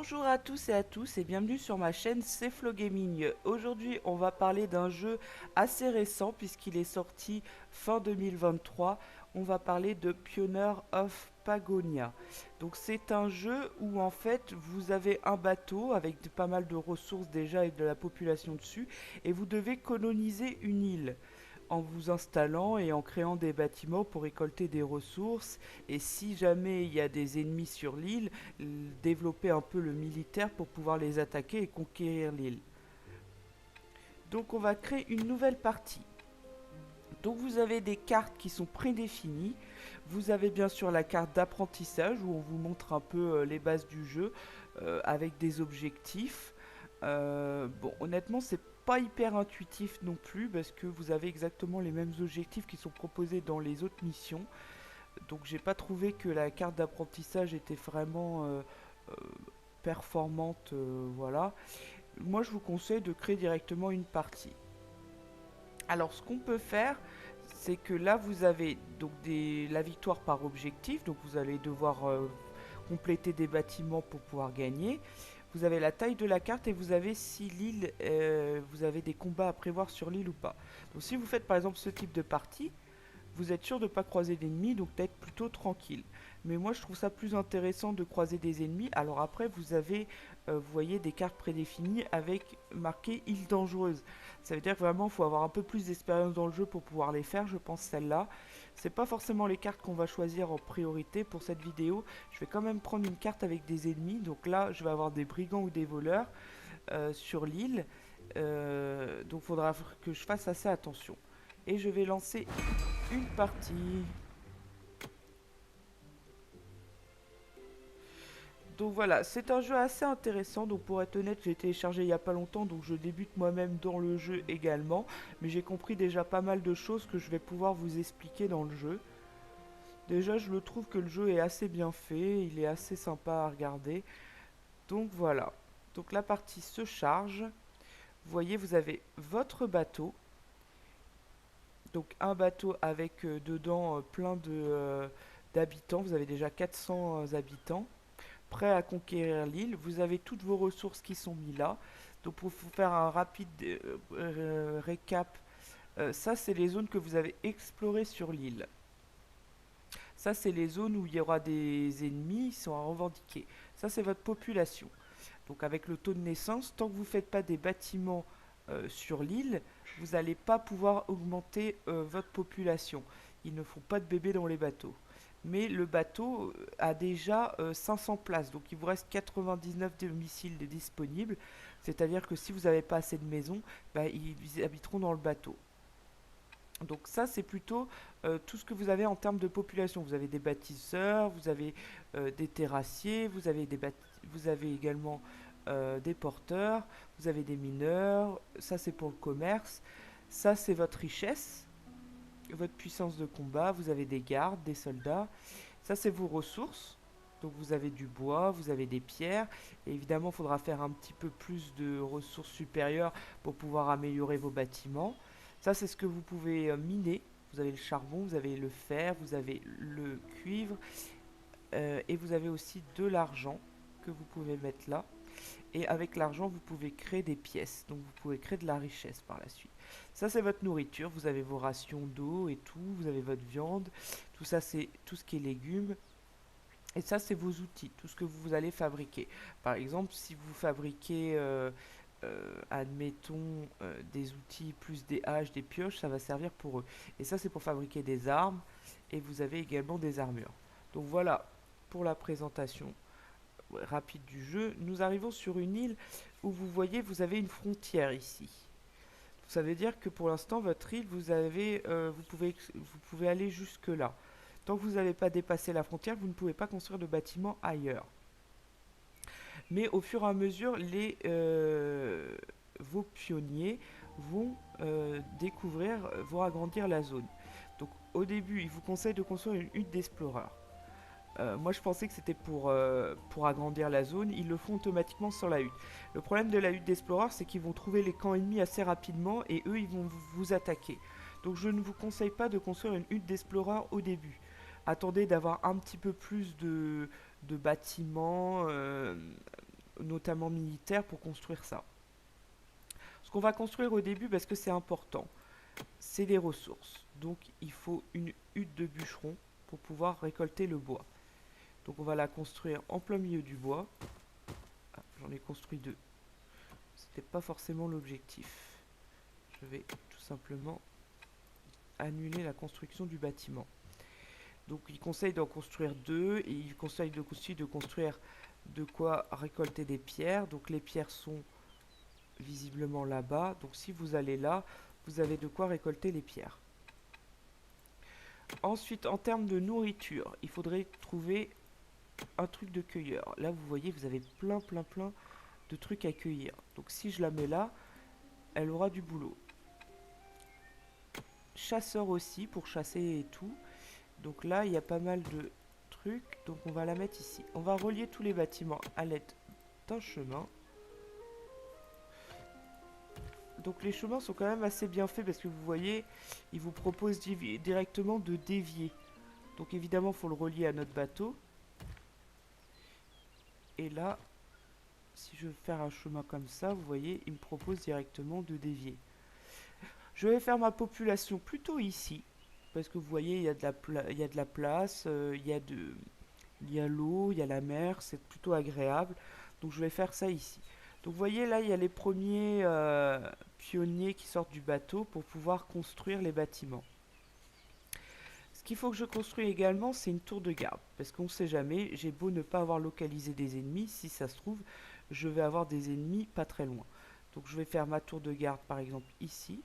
Bonjour à tous et à tous et bienvenue sur ma chaîne C'est Flo Gaming. Aujourd'hui on va parler d'un jeu assez récent puisqu'il est sorti fin 2023. On va parler de Pioneer of Pagonia. Donc c'est un jeu où en fait vous avez un bateau avec pas mal de ressources déjà et de la population dessus et vous devez coloniser une île en vous installant et en créant des bâtiments pour récolter des ressources. Et si jamais il y a des ennemis sur l'île, développer un peu le militaire pour pouvoir les attaquer et conquérir l'île. Donc on va créer une nouvelle partie. Donc vous avez des cartes qui sont prédéfinies. Vous avez bien sûr la carte d'apprentissage où on vous montre un peu les bases du jeu avec des objectifs. Bon, honnêtement, c'est pas hyper intuitif non plus parce que vous avez exactement les mêmes objectifs qui sont proposés dans les autres missions. Donc j'ai pas trouvé que la carte d'apprentissage était vraiment euh, performante, voilà. Moi je vous conseille de créer directement une partie. Alors ce qu'on peut faire, c'est que là vous avez donc la victoire par objectif, donc vous allez devoir compléter des bâtiments pour pouvoir gagner. Vous avez la taille de la carte et vous avez si l'île, vous avez des combats à prévoir sur l'île ou pas. Donc si vous faites par exemple ce type de partie, vous êtes sûr de ne pas croiser d'ennemis, donc d'être plutôt tranquille. Mais moi je trouve ça plus intéressant de croiser des ennemis. Alors après vous avez, vous voyez, des cartes prédéfinies avec marqué île dangereuse. Ça veut dire que vraiment il faut avoir un peu plus d'expérience dans le jeu pour pouvoir les faire, je pense celle-là. C'est pas forcément les cartes qu'on va choisir en priorité pour cette vidéo. Je vais quand même prendre une carte avec des ennemis. Donc là je vais avoir des brigands ou des voleurs sur l'île. Donc il faudra que je fasse assez attention. Et je vais lancer une partie. Donc voilà, c'est un jeu assez intéressant. Donc pour être honnête, j'ai téléchargé il y a pas longtemps, donc je débute moi-même dans le jeu également. Mais j'ai compris déjà pas mal de choses que je vais pouvoir vous expliquer dans le jeu. Déjà, je le trouve que le jeu est assez bien fait, il est assez sympa à regarder. Donc voilà. Donc la partie se charge. Vous voyez, vous avez votre bateau. Donc un bateau avec dedans plein d'habitants. Vous avez déjà 400 habitants prêts à conquérir l'île. Vous avez toutes vos ressources qui sont mises là. Donc pour vous faire un rapide récap, ça c'est les zones que vous avez explorées sur l'île. Ça c'est les zones où il y aura des ennemis, ils sont à revendiquer. Ça c'est votre population. Donc avec le taux de naissance, tant que vous ne faites pas des bâtiments sur l'île, vous n'allez pas pouvoir augmenter votre population. Ils ne font pas de bébés dans les bateaux. Mais le bateau a déjà 500 places, donc il vous reste 99 domiciles disponibles. C'est-à-dire que si vous n'avez pas assez de maisons, bah, ils habiteront dans le bateau. Donc ça, c'est plutôt tout ce que vous avez en termes de population. Vous avez des bâtisseurs, vous avez des terrassiers, vous avez également des porteurs, vous avez des mineurs. Ça, c'est pour le commerce. Ça, c'est votre richesse, votre puissance de combat. Vous avez des gardes, des soldats. Ça, c'est vos ressources. Donc vous avez du bois, vous avez des pierres. Et évidemment, il faudra faire un petit peu plus de ressources supérieures pour pouvoir améliorer vos bâtiments. Ça, c'est ce que vous pouvez miner. Vous avez le charbon, vous avez le fer, vous avez le cuivre. Et vous avez aussi de l'argent que vous pouvez mettre là. Et avec l'argent, vous pouvez créer des pièces. Donc vous pouvez créer de la richesse par la suite. Ça, c'est votre nourriture. Vous avez vos rations d'eau et tout. Vous avez votre viande. Tout ça, c'est tout ce qui est légumes. Et ça, c'est vos outils, tout ce que vous allez fabriquer. Par exemple, si vous fabriquez, admettons, des outils plus des haches, des pioches, ça va servir pour eux. Et ça, c'est pour fabriquer des armes. Et vous avez également des armures. Donc voilà pour la présentation rapide du jeu. Nous arrivons sur une île où vous voyez, vous avez une frontière ici. Ça veut dire que pour l'instant, votre île, vous pouvez aller jusque là. Tant que vous n'avez pas dépassé la frontière, vous ne pouvez pas construire de bâtiments ailleurs. Mais au fur et à mesure, vos pionniers vont vont agrandir la zone. Donc au début, ils vous conseillent de construire une hutte d'explorer. Moi je pensais que c'était pour agrandir la zone, ils le font automatiquement sur la hutte. Le problème de la hutte d'explorer, c'est qu'ils vont trouver les camps ennemis assez rapidement et eux ils vont vous attaquer. Donc je ne vous conseille pas de construire une hutte d'explorer au début. Attendez d'avoir un petit peu plus de bâtiments, notamment militaires, pour construire ça. Ce qu'on va construire au début, parce que c'est important, c'est des ressources. Donc il faut une hutte de bûcheron pour pouvoir récolter le bois. Donc on va la construire en plein milieu du bois. Ah, j'en ai construit deux. C'était pas forcément l'objectif. Je vais tout simplement annuler la construction du bâtiment. Donc il conseille d'en construire deux et il conseille aussi de construire de quoi récolter des pierres. Donc les pierres sont visiblement là-bas. Donc si vous allez là, vous avez de quoi récolter les pierres. Ensuite, en termes de nourriture, il faudrait trouver un truc de cueilleur. Là, vous voyez, vous avez plein de trucs à cueillir. Donc si je la mets là, elle aura du boulot. Chasseur aussi, pour chasser et tout. Donc là, il y a pas mal de trucs. Donc on va la mettre ici. On va relier tous les bâtiments à l'aide d'un chemin. Donc les chemins sont quand même assez bien faits parce que vous voyez, ils vous proposent directement de dévier. Donc évidemment, il faut le relier à notre bateau. Et là, si je veux faire un chemin comme ça, vous voyez, il me propose directement de dévier. Je vais faire ma population plutôt ici. Parce que vous voyez, il y a de la place, il y a l'eau, il y a la mer, c'est plutôt agréable. Donc je vais faire ça ici. Donc vous voyez, là, il y a les premiers pionniers qui sortent du bateau pour pouvoir construire les bâtiments. Ce qu'il faut que je construise également, c'est une tour de garde. Parce qu'on ne sait jamais, j'ai beau ne pas avoir localisé des ennemis, si ça se trouve, je vais avoir des ennemis pas très loin. Donc je vais faire ma tour de garde, par exemple, ici.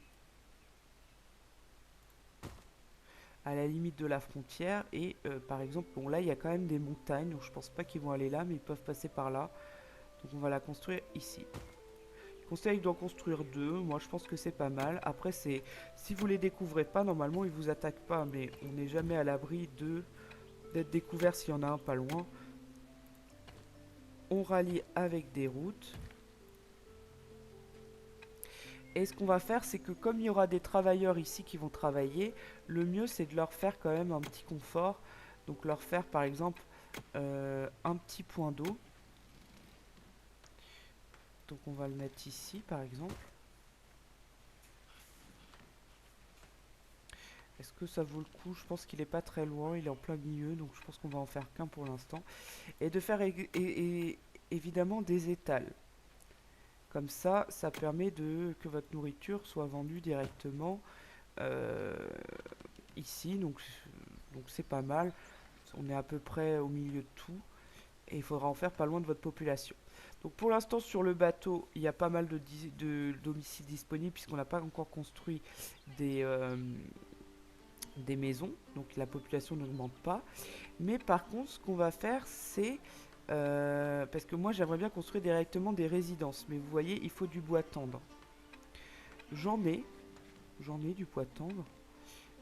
À la limite de la frontière. Et par exemple, bon là, il y a quand même des montagnes, donc je pense pas qu'ils vont aller là, mais ils peuvent passer par là. Donc on va la construire ici. Je conseille d'en construire deux. Moi, je pense que c'est pas mal. Après, c'est si vous les découvrez pas, normalement, ils vous attaquent pas. Mais on n'est jamais à l'abri d'être découvert s'il y en a un pas loin. On rallie avec des routes. Et ce qu'on va faire, c'est que comme il y aura des travailleurs ici qui vont travailler, le mieux, c'est de leur faire quand même un petit confort. Donc leur faire, par exemple, un petit point d'eau. Donc on va le mettre ici par exemple. Est-ce que ça vaut le coup? Je pense qu'il est pas très loin, il est en plein milieu, donc je pense qu'on va en faire qu'un pour l'instant. Et de faire évidemment des étals. Comme ça permet que votre nourriture soit vendue directement ici. Donc c'est pas mal. On est à peu près au milieu de tout. Et il faudra en faire pas loin de votre population. Donc pour l'instant sur le bateau, il y a pas mal de domiciles disponibles puisqu'on n'a pas encore construit des maisons. Donc la population n'augmente pas. Mais par contre, ce qu'on va faire, c'est... parce que moi j'aimerais bien construire directement des résidences. Mais vous voyez, il faut du bois tendre. J'en ai. J'en ai du bois tendre.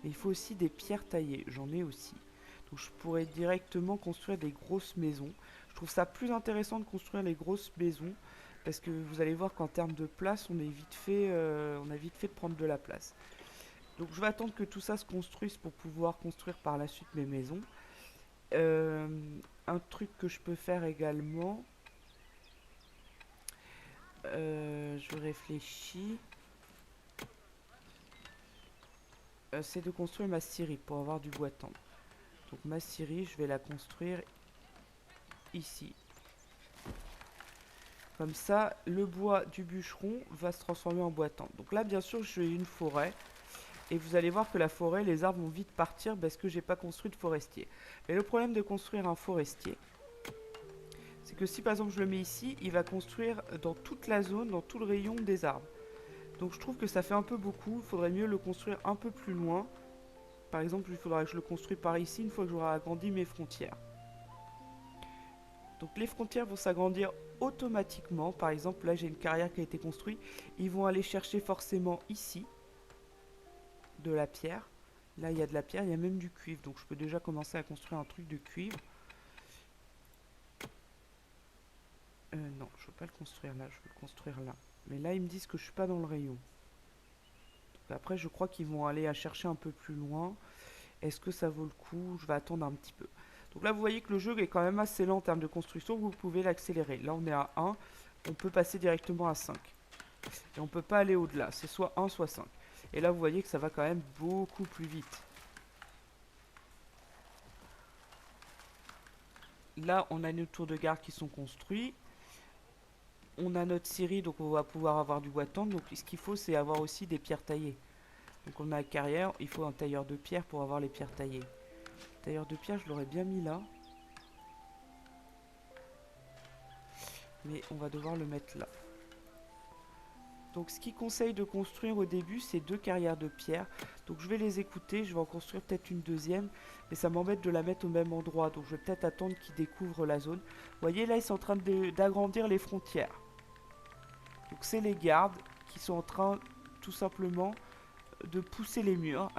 Et il faut aussi des pierres taillées. J'en ai aussi. Donc je pourrais directement construire des grosses maisons. Je trouve ça plus intéressant de construire les grosses maisons parce que vous allez voir qu'en termes de place, on a vite fait de prendre de la place. Donc je vais attendre que tout ça se construise pour pouvoir construire par la suite mes maisons. Euh, un truc que je peux faire également, je réfléchis, c'est de construire ma scierie pour avoir du bois tendre. Donc ma scierie, je vais la construire ici. Comme ça, le bois du bûcheron va se transformer en bois tendre. Donc là, bien sûr, j'ai une forêt. Et vous allez voir que la forêt, les arbres vont vite partir parce que j'ai pas construit de forestier. Mais le problème de construire un forestier, c'est que si par exemple je le mets ici, il va construire dans toute la zone, dans tout le rayon des arbres. Donc je trouve que ça fait un peu beaucoup. Il faudrait mieux le construire un peu plus loin. Par exemple, il faudra que je le construise par ici une fois que j'aurai agrandi mes frontières. Donc les frontières vont s'agrandir automatiquement. Par exemple, là j'ai une carrière qui a été construite. Ils vont aller chercher forcément ici de la pierre. Là il y a de la pierre, il y a même du cuivre. Donc je peux déjà commencer à construire un truc de cuivre. Non, je ne veux pas le construire là, je veux le construire là. Mais là ils me disent que je suis pas dans le rayon. Donc après je crois qu'ils vont aller à chercher un peu plus loin. Est-ce que ça vaut le coup? Je vais attendre un petit peu. Donc là, vous voyez que le jeu est quand même assez lent en termes de construction. Vous pouvez l'accélérer. Là, on est à 1. On peut passer directement à 5. Et on peut pas aller au-delà. C'est soit 1, soit 5. Et là, vous voyez que ça va quand même beaucoup plus vite. Là, on a nos tours de garde qui sont construits. On a notre scierie, donc on va pouvoir avoir du bois de tente. Donc ce qu'il faut, c'est avoir aussi des pierres taillées. Donc on a la carrière, il faut un tailleur de pierre pour avoir les pierres taillées. Tailleur de pierre, je l'aurais bien mis là. Mais on va devoir le mettre là. Donc ce qu'il conseille de construire au début, c'est 2 carrières de pierre. Donc je vais les écouter, je vais en construire peut-être une deuxième. Mais ça m'embête de la mettre au même endroit. Donc je vais peut-être attendre qu'ils découvrent la zone. Vous voyez là, ils sont en train d'agrandir les frontières. Donc c'est les gardes qui sont en train tout simplement de pousser les murs.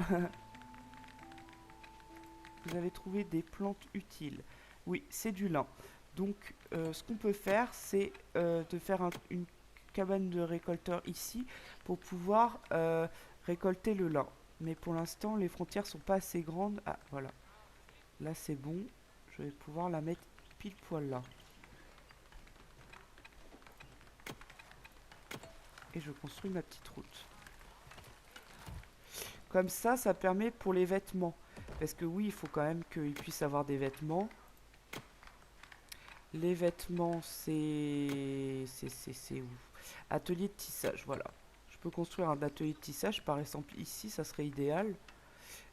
Vous avez trouvé des plantes utiles. Oui, c'est du lin. Donc ce qu'on peut faire, c'est de faire une cabane de récolteur ici pour pouvoir récolter le lin. Mais pour l'instant, les frontières sont pas assez grandes. Ah, voilà. Là, c'est bon. Je vais pouvoir la mettre pile poil là. Et je construis ma petite route. Comme ça permet pour les vêtements. Parce que oui, il faut quand même qu'ils puissent avoir des vêtements. Les vêtements, c'est où? Atelier de tissage, voilà. Je peux construire un atelier de tissage, par exemple ici, ça serait idéal.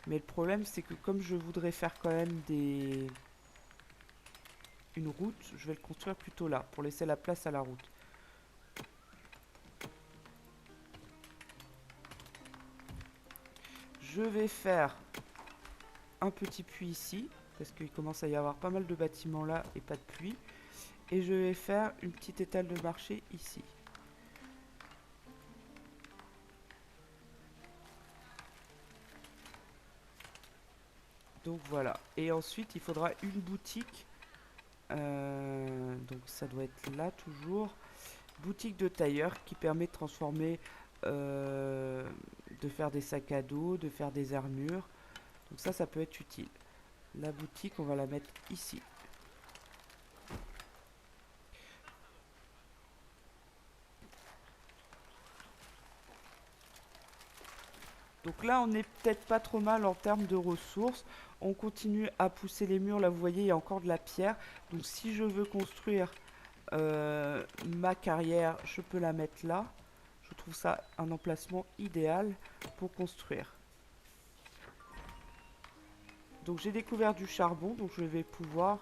Mais le problème, c'est que comme je voudrais faire quand même une route, je vais le construire plutôt là, pour laisser la place à la route. Je vais faire un petit puits ici, parce qu'il commence à y avoir pas mal de bâtiments là et pas de pluie. Et je vais faire une petite étale de marché ici. Donc voilà. Et ensuite, il faudra une boutique. Donc ça doit être là toujours. Boutique de tailleur qui permet de transformer, de faire des sacs à dos, de faire des armures. Donc ça peut être utile. La boutique, on va la mettre ici. Donc là, on n'est peut-être pas trop mal en termes de ressources. On continue à pousser les murs. Là, vous voyez, il y a encore de la pierre. Donc si je veux construire ma carrière, je peux la mettre là. Je trouve ça un emplacement idéal pour construire. Donc j'ai découvert du charbon, donc je vais pouvoir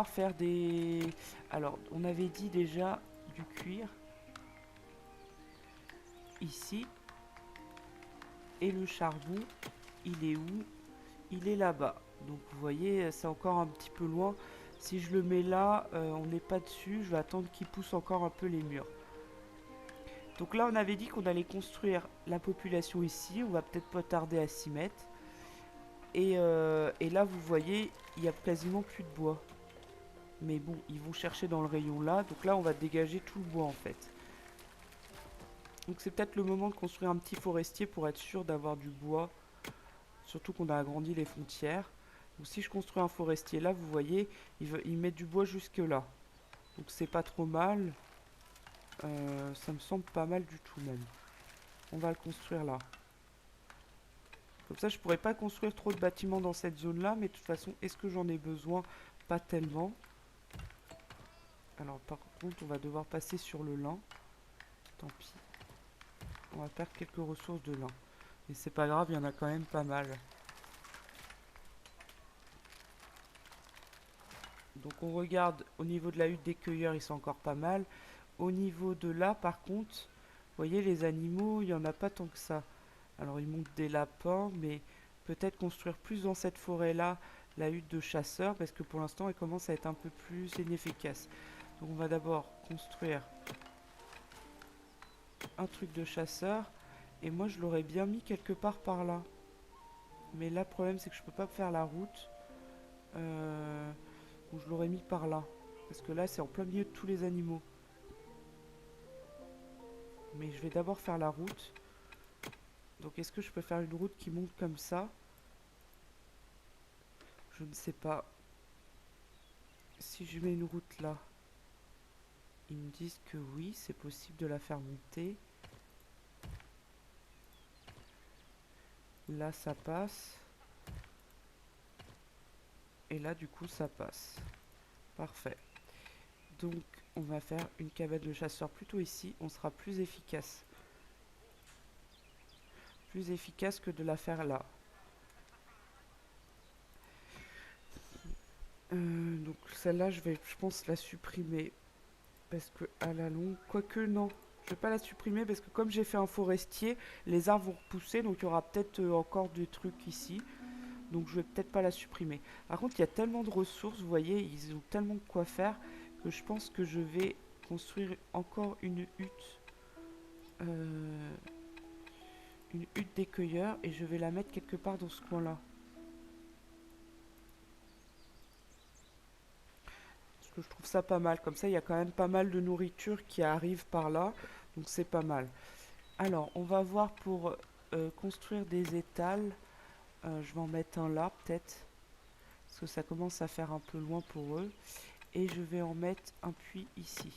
faire des... Alors, on avait dit déjà du cuir ici. Et le charbon, il est où? Il est là-bas. Donc vous voyez, c'est encore un petit peu loin. Si je le mets là, on n'est pas dessus. Je vais attendre qu'il pousse encore un peu les murs. Donc là, on avait dit qu'on allait construire la population ici. On va peut-être pas tarder à s'y mettre. Et là, vous voyez, il y a quasiment plus de bois. Mais bon, ils vont chercher dans le rayon là. Donc là, on va dégager tout le bois en fait. Donc c'est peut-être le moment de construire un petit forestier pour être sûr d'avoir du bois. Surtout qu'on a agrandi les frontières. Donc si je construis un forestier là, vous voyez, il met du bois jusque là. Donc c'est pas trop mal. Ça me semble pas mal du tout même. On va le construire là. Comme ça, je pourrais pas construire trop de bâtiments dans cette zone-là, mais de toute façon, est-ce que j'en ai besoin? Pas tellement. Alors, par contre, on va devoir passer sur le lin. Tant pis. On va perdre quelques ressources de lin. Mais c'est pas grave, il y en a quand même pas mal. Donc on regarde au niveau de la hutte des cueilleurs, ils sont encore pas mal. Au niveau de là, par contre, vous voyez, les animaux, il n'y en a pas tant que ça. Alors ils montent des lapins, mais peut-être construire plus dans cette forêt-là la hutte de chasseurs, parce que pour l'instant, elle commence à être un peu plus inefficace. Donc on va d'abord construire un truc de chasseur, et moi je l'aurais bien mis quelque part par là. Mais là, le problème, c'est que je peux pas faire la route. Ou je l'aurais mis par là. Parce que là, c'est en plein milieu de tous les animaux. Mais je vais d'abord faire la route. Donc est-ce que je peux faire une route qui monte comme ça? je ne sais pas. Si je mets une route là, ils me disent que oui, c'est possible de la faire monter. Là, ça passe. Et là, du coup, ça passe. Parfait. Donc, on va faire une cabane de chasseurs plutôt ici. On sera plus efficace. Plus efficace que de la faire là. Donc, celle-là, je pense, la supprimer. Parce que, à la longue... Quoique, non. Je vais pas la supprimer parce que comme j'ai fait un forestier, les arbres vont repousser. Donc, il y aura peut-être encore des trucs ici. Donc, je vais peut-être pas la supprimer. Par contre, il y a tellement de ressources. Vous voyez, ils ont tellement de quoi faire que je pense que je vais construire encore une hutte. Une hutte des cueilleurs et je vais la mettre quelque part dans ce coin-là. Parce que je trouve ça pas mal. Comme ça, il y a quand même pas mal de nourriture qui arrive par là. Donc c'est pas mal. Alors, on va voir pour construire des étals. Je vais en mettre un là, peut-être. Parce que ça commence à faire un peu loin pour eux. Et je vais en mettre un puits ici.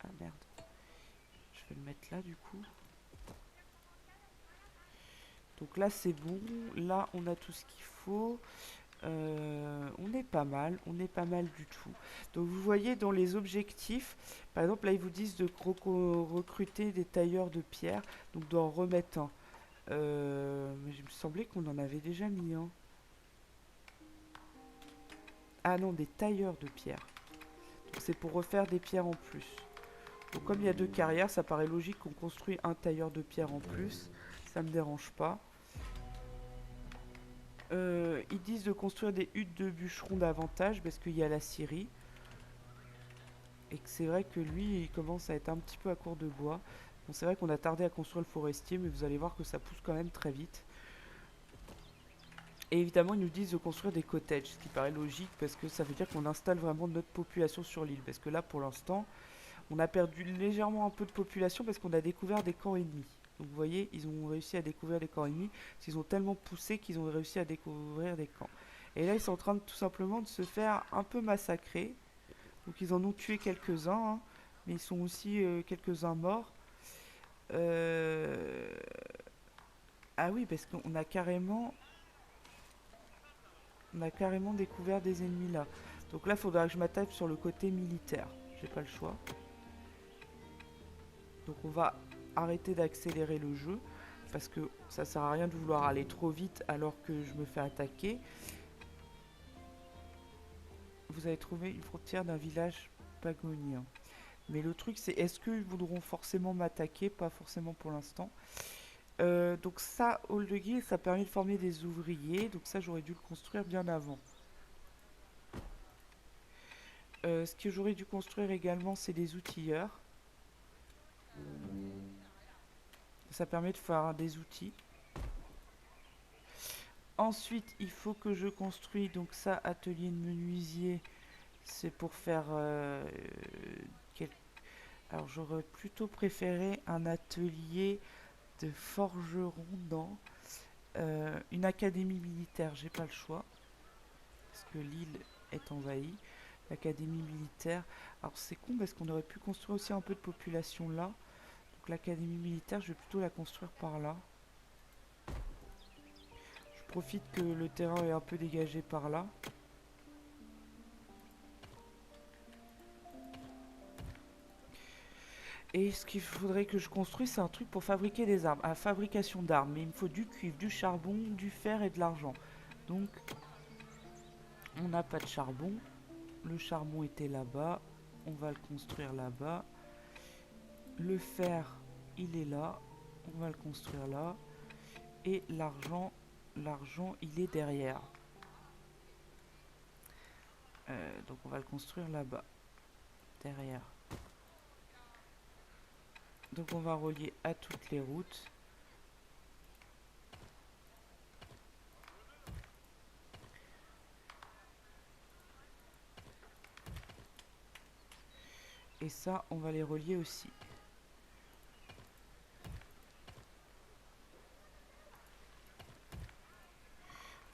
Ah merde. Je vais le mettre là du coup. Donc là c'est bon. Là on a tout ce qu'il faut. On est pas mal du tout. Donc vous voyez dans les objectifs, par exemple là ils vous disent de recruter des tailleurs de pierre, donc d'en remettre un. Mais il me semblait qu'on en avait déjà mis un. Ah non, des tailleurs de pierre. Donc c'est pour refaire des pierres en plus. Donc comme il y a deux carrières, ça paraît logique qu'on construit un tailleur de pierre en plus. Ça me dérange pas. Ils disent de construire des huttes de bûcherons davantage parce qu'il y a la scierie. Et que c'est vrai que lui, il commence à être un petit peu à court de bois. Bon, c'est vrai qu'on a tardé à construire le forestier, mais vous allez voir que ça pousse quand même très vite. Et évidemment, ils nous disent de construire des cottages, ce qui paraît logique parce que ça veut dire qu'on installe vraiment notre population sur l'île. Parce que là, pour l'instant, on a perdu légèrement un peu de population parce qu'on a découvert des camps ennemis. Donc vous voyez, ils ont réussi à découvrir des camps ennemis, parce qu'ils ont tellement poussé qu'ils ont réussi à découvrir des camps. Et là, ils sont en train de tout simplement de se faire un peu massacrer. Donc ils en ont tué quelques-uns, hein, mais ils sont aussi quelques-uns morts. Euh, Ah oui, parce on a carrément découvert des ennemis là. Donc là, il faudra que je m'attaque sur le côté militaire. J'ai pas le choix. Donc on va arrêter d'accélérer le jeu parce que ça sert à rien de vouloir aller trop vite alors que je me fais attaquer. Vous avez trouvé une frontière d'un village pagonien. Mais le truc c'est est-ce qu'ils voudront forcément m'attaquer? Pas forcément pour l'instant. Donc ça, hall de guilde, ça permet de former des ouvriers. Donc ça, j'aurais dû le construire bien avant. Ce que j'aurais dû construire également, c'est des outilleurs. Ça permet de faire des outils. Ensuite, il faut que je construise, donc ça, atelier de menuisier, c'est pour faire... quel- Alors, j'aurais plutôt préféré un atelier de forgeron dans une académie militaire. J'ai pas le choix, parce que l'île est envahie. L'académie militaire... Alors, c'est con, parce qu'on aurait pu construire aussi un peu de population là. Donc, l'académie militaire, je vais plutôt la construire par là. Je profite que le terrain est un peu dégagé par là. Et ce qu'il faudrait que je construise, c'est un truc pour fabriquer des armes. À fabrication d'armes. Mais il me faut du cuivre, du charbon, du fer et de l'argent. Donc, on n'a pas de charbon. Le charbon était là-bas. On va le construire là-bas. Le fer, il est là. On va le construire là. Et l'argent, il est derrière. Donc, on va le construire là-bas. Derrière. Donc, on va relier à toutes les routes. Et ça, on va les relier aussi.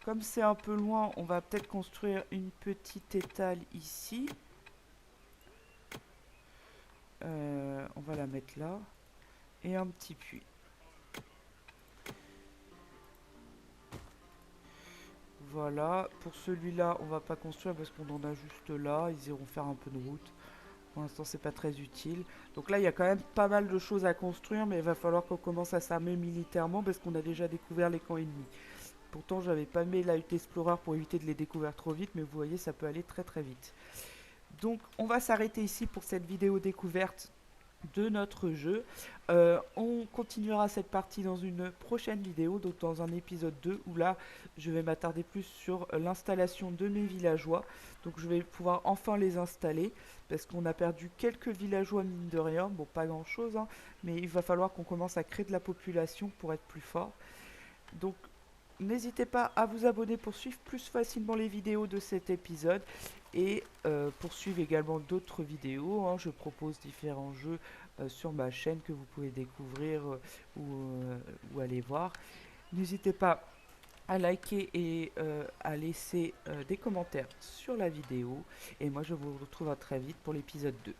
comme c'est un peu loin, on va peut-être construire une petite étale ici. On va la mettre là. Et un petit puits. Voilà, pour celui-là, on va pas construire parce qu'on en a juste là. Ils iront faire un peu de route. Pour l'instant, c'est pas très utile. Donc là, il y a quand même pas mal de choses à construire, mais il va falloir qu'on commence à s'armer militairement parce qu'on a déjà découvert les camps ennemis. Pourtant, j'avais pas mis Light Explorer pour éviter de les découvrir trop vite, mais vous voyez, ça peut aller très très vite. Donc, on va s'arrêter ici pour cette vidéo découverte de notre jeu. On continuera cette partie dans une prochaine vidéo, donc dans un épisode 2, où là, je vais m'attarder plus sur l'installation de mes villageois. Donc je vais pouvoir enfin les installer, parce qu'on a perdu quelques villageois mine de rien, bon pas grand chose, hein, mais il va falloir qu'on commence à créer de la population pour être plus fort. Donc n'hésitez pas à vous abonner pour suivre plus facilement les vidéos de cet épisode et pour suivre également d'autres vidéos, hein. Je propose différents jeux sur ma chaîne que vous pouvez découvrir ou aller voir. N'hésitez pas à liker et à laisser des commentaires sur la vidéo. Et moi je vous retrouve très vite pour l'épisode 2.